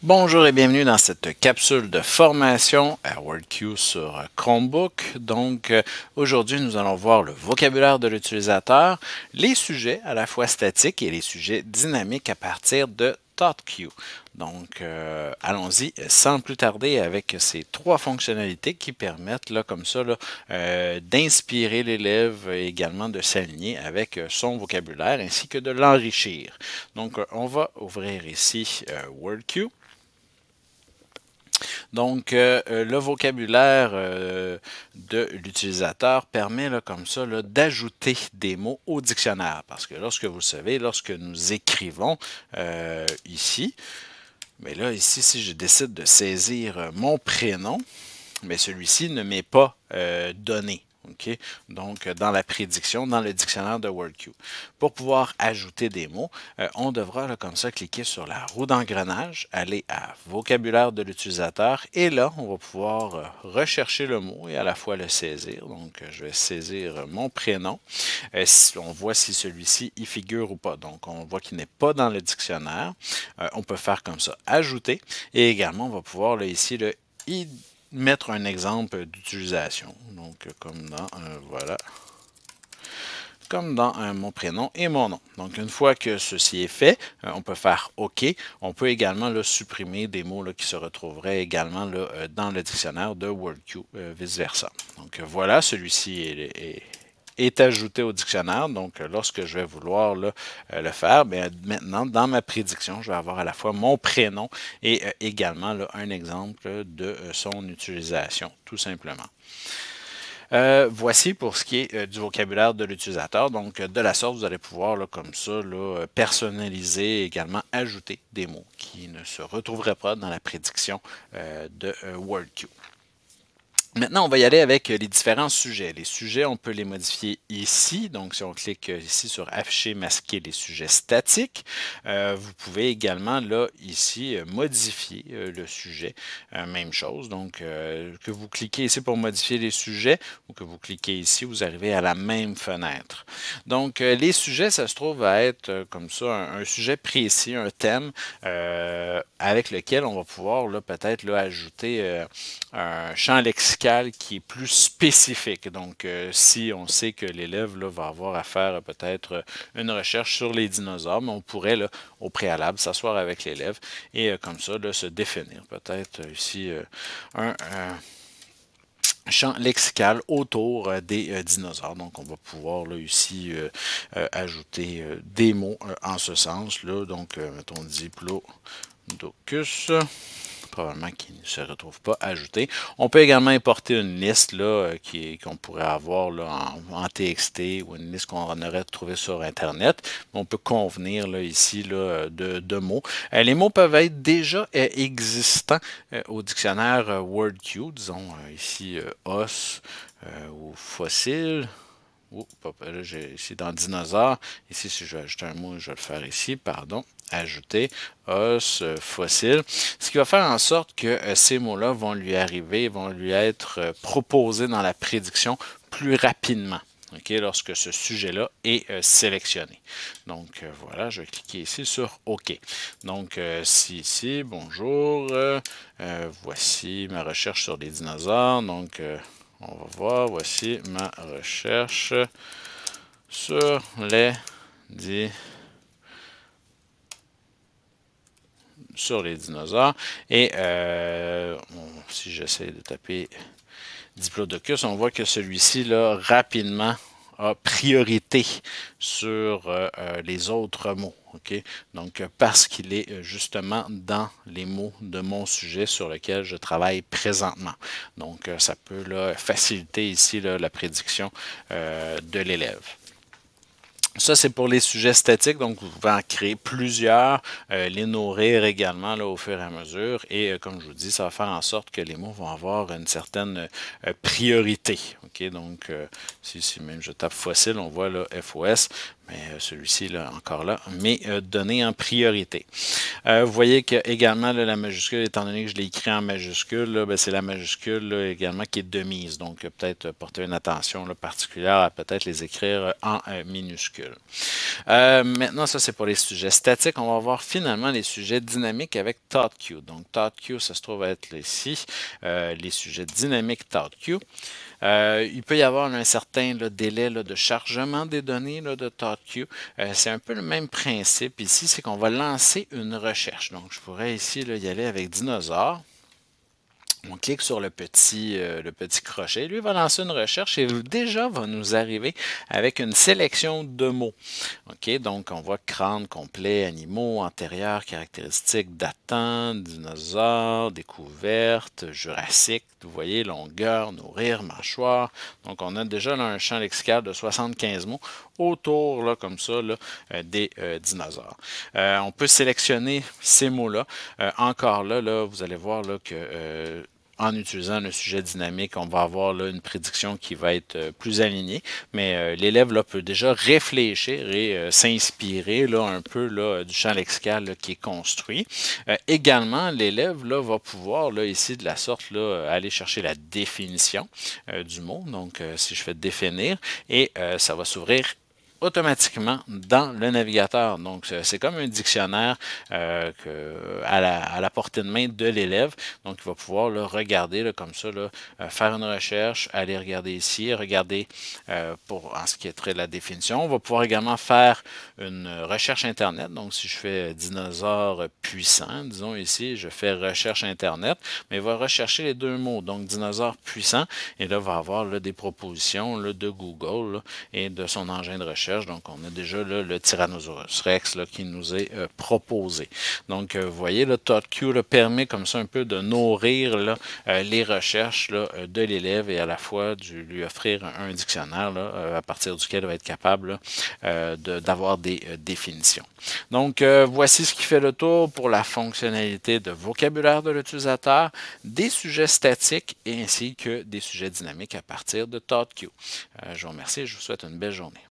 Bonjour et bienvenue dans cette capsule de formation à WordQ sur Chromebook. Aujourd'hui, nous allons voir le vocabulaire de l'utilisateur, les sujets à la fois statiques et les sujets dynamiques à partir de ThoughtQ. Allons-y sans plus tarder avec ces trois fonctionnalités qui permettent, là, comme ça, d'inspirer l'élève et également de s'aligner avec son vocabulaire ainsi que de l'enrichir. On va ouvrir ici WordQ. Le vocabulaire de l'utilisateur permet comme ça d'ajouter des mots au dictionnaire. Parce que lorsque vous le savez, lorsque nous écrivons ici, mais là, ici, si je décide de saisir mon prénom, mais celui-ci ne m'est pas donné. Okay? Dans la prédiction, dans le dictionnaire de WordQ. Pour pouvoir ajouter des mots, on devra comme ça cliquer sur la roue d'engrenage, aller à vocabulaire de l'utilisateur et là, on va pouvoir rechercher le mot et à la fois le saisir. Je vais saisir mon prénom. On voit si celui-ci y figure ou pas. Donc, on voit qu'il n'est pas dans le dictionnaire. On peut faire comme ça, ajouter et également, on va pouvoir ici mettre un exemple d'utilisation. Comme dans mon prénom et mon nom. Donc, une fois que ceci est fait, on peut faire OK. On peut également supprimer des mots qui se retrouveraient également dans le dictionnaire de WordQ, vice-versa. Donc, voilà, celui-ci est ajouté au dictionnaire. Donc, lorsque je vais vouloir le faire, bien, maintenant, dans ma prédiction, je vais avoir à la fois mon prénom et également un exemple de son utilisation, tout simplement. Voici pour ce qui est du vocabulaire de l'utilisateur. Donc, de la sorte, vous allez pouvoir, comme ça, personnaliser et également ajouter des mots qui ne se retrouveraient pas dans la prédiction de WordQ. Maintenant, on va y aller avec les différents sujets. Les sujets, on peut les modifier ici. Donc, si on clique ici sur Afficher, masquer les sujets statiques, vous pouvez également, là, ici, modifier le sujet. Même chose. Donc, que vous cliquez ici pour modifier les sujets ou que vous cliquez ici, vous arrivez à la même fenêtre. Donc, les sujets, ça se trouve à être comme ça, un sujet précis, un thème avec lequel on va pouvoir peut-être ajouter un champ lexical qui est plus spécifique. Donc, si on sait que l'élève va avoir à faire peut-être une recherche sur les dinosaures, mais on pourrait au préalable s'asseoir avec l'élève et comme ça se définir peut-être ici un champ lexical autour des dinosaures. Donc, on va pouvoir ici ajouter des mots en ce sens. Donc, mettons Diplodocus. Probablement qui ne se retrouve pas ajouté. On peut également importer une liste qu'on pourrait avoir en TXT ou une liste qu'on aurait trouvée sur Internet. On peut convenir ici de mots. Les mots peuvent être déjà existants au dictionnaire WordQ, disons ici os ou fossile. Là, j'ai ici dans dinosaure. Ici, si je veux ajouter un mot, je vais le faire ici, pardon. Ajouter os, fossile. Ce qui va faire en sorte que ces mots-là vont lui arriver, vont lui être proposés dans la prédiction plus rapidement. Okay, lorsque ce sujet-là est sélectionné. Donc, voilà, je vais cliquer ici sur OK. Donc, ici, bonjour, voici ma recherche sur les dinosaures. Donc, on va voir, voici ma recherche sur les dinosaures. Et si j'essaie de taper Diplodocus, on voit que celui-ci, rapidement, a priorité sur les autres mots. Okay? Donc, parce qu'il est justement dans les mots de mon sujet sur lequel je travaille présentement. Donc, ça peut faciliter ici la prédiction de l'élève. Ça, c'est pour les sujets statiques, donc vous pouvez en créer plusieurs, les nourrir également au fur et à mesure. Et comme je vous dis, ça va faire en sorte que les mots vont avoir une certaine priorité. Okay? Donc, si même je tape fossile, on voit FOS, Mais celui-ci, là, encore là, m'est donné en priorité. Vous voyez que également là, la majuscule, étant donné que je l'ai écrit en majuscule, c'est la majuscule là, également qui est de mise. Donc, peut-être porter une attention là, particulière à peut-être les écrire en minuscule. Maintenant, ça, c'est pour les sujets statiques. On va voir finalement les sujets dynamiques avec ThoughtQ. Donc, ThoughtQ, ça se trouve être ici, les sujets dynamiques ThoughtQ. Il peut y avoir un certain délai de chargement des données de ThoughtQ. C'est un peu le même principe ici, c'est qu'on va lancer une recherche. Donc, je pourrais ici y aller avec dinosaure. On clique sur le petit crochet. Lui va lancer une recherche et déjà va nous arriver avec une sélection de mots. OK, donc on voit crâne complet, animaux, antérieurs, caractéristiques, datant, dinosaures, découverte, jurassique, vous voyez, longueur, nourrir, mâchoire. Donc on a déjà là, un champ lexical de 75 mots autour, là, comme ça, là, des dinosaures. On peut sélectionner ces mots-là. Encore là, vous allez voir là, que en utilisant le sujet dynamique, on va avoir là, une prédiction qui va être plus alignée, mais l'élève là, peut déjà réfléchir et s'inspirer là, un peu là, du champ lexical là, qui est construit. Également, l'élève là, va pouvoir là, ici de la sorte là, aller chercher la définition du mot. Donc, si je fais définir, et ça va s'ouvrir automatiquement dans le navigateur. Donc, c'est comme un dictionnaire à la portée de main de l'élève. Donc, il va pouvoir là, regarder là, comme ça, là, faire une recherche, aller regarder ici, regarder en ce qui est trait de la définition. On va pouvoir également faire une recherche Internet. Donc, si je fais dinosaure puissant, disons ici, je fais recherche Internet, mais il va rechercher les deux mots. Donc, dinosaure puissant, et là, il va avoir là, des propositions là, de Google là, et de son engin de recherche. Donc, on a déjà là, le Tyrannosaurus Rex là, qui nous est proposé. Donc, vous voyez, le ThoughtQ permet comme ça un peu de nourrir là, les recherches là, de l'élève et à la fois de lui offrir un dictionnaire là, à partir duquel il va être capable d'avoir des définitions. Donc, voici ce qui fait le tour pour la fonctionnalité de vocabulaire de l'utilisateur, des sujets statiques et ainsi que des sujets dynamiques à partir de ThoughtQ. Je vous remercie et je vous souhaite une belle journée.